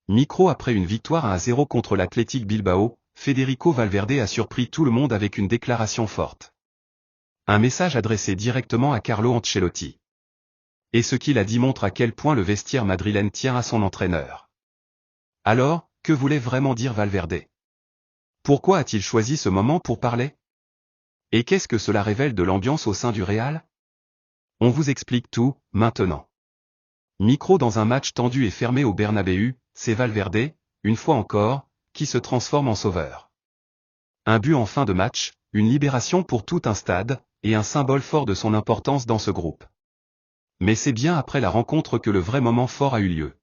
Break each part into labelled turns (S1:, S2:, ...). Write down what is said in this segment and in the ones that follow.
S1: Micro après une victoire à 1-0 contre l'Athletic Bilbao, Federico Valverde a surpris tout le monde avec une déclaration forte. Un message adressé directement à Carlo Ancelotti. Et ce qu'il a dit montre à quel point le vestiaire madrilène tient à son entraîneur. Alors, que voulait vraiment dire Valverde? Pourquoi a-t-il choisi ce moment pour parler? Et qu'est-ce que cela révèle de l'ambiance au sein du Real? On vous explique tout, maintenant. Micro dans un match tendu et fermé au Bernabéu, c'est Valverde, une fois encore, qui se transforme en sauveur. Un but en fin de match, une libération pour tout un stade, et un symbole fort de son importance dans ce groupe. Mais c'est bien après la rencontre que le vrai moment fort a eu lieu.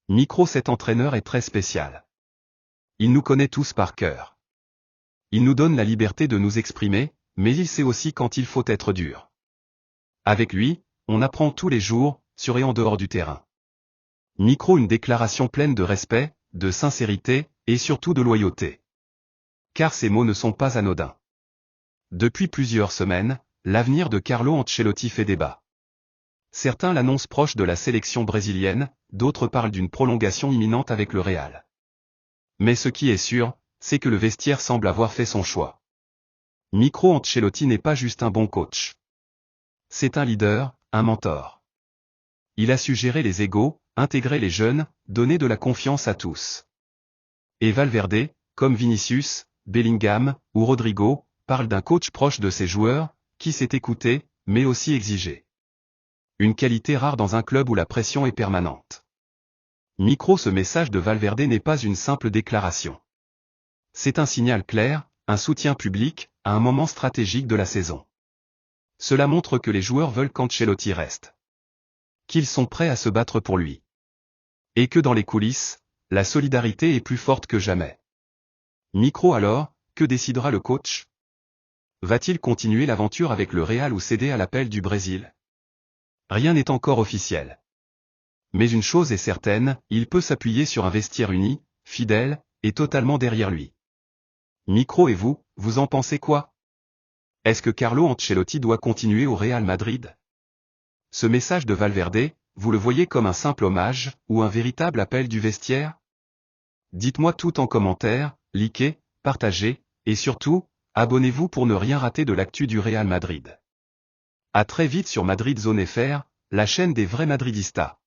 S1: Micro, cet entraîneur est très spécial. Il nous connaît tous par cœur. Il nous donne la liberté de nous exprimer, mais il sait aussi quand il faut être dur. Avec lui, on apprend tous les jours, sur et en dehors du terrain. Micro, une déclaration pleine de respect, de sincérité, et surtout de loyauté. Car ces mots ne sont pas anodins. Depuis plusieurs semaines, l'avenir de Carlo Ancelotti fait débat. Certains l'annoncent proche de la sélection brésilienne, d'autres parlent d'une prolongation imminente avec le Real. Mais ce qui est sûr, c'est que le vestiaire semble avoir fait son choix. Micro, Ancelotti n'est pas juste un bon coach. C'est un leader, un mentor. Il a su gérer les égos, intégrer les jeunes, donner de la confiance à tous. Et Valverde, comme Vinicius, Bellingham, ou Rodrigo, parle d'un coach proche de ses joueurs, qui sait écouter, mais aussi exiger. Une qualité rare dans un club où la pression est permanente. Micro, ce message de Valverde n'est pas une simple déclaration. C'est un signal clair, un soutien public, à un moment stratégique de la saison. Cela montre que les joueurs veulent qu'Ancelotti reste. Qu'ils sont prêts à se battre pour lui. Et que dans les coulisses, la solidarité est plus forte que jamais. Micro alors, que décidera le coach? Va-t-il continuer l'aventure avec le Real ou céder à l'appel du Brésil? Rien n'est encore officiel. Mais une chose est certaine, il peut s'appuyer sur un vestiaire uni, fidèle, et totalement derrière lui. Micro, et vous, vous en pensez quoi? Est-ce que Carlo Ancelotti doit continuer au Real Madrid? Ce message de Valverde, vous le voyez comme un simple hommage, ou un véritable appel du vestiaire? Dites-moi tout en commentaire, likez, partagez, et surtout, abonnez-vous pour ne rien rater de l'actu du Real Madrid. À très vite sur Madrid Zone FR, la chaîne des vrais madridistas.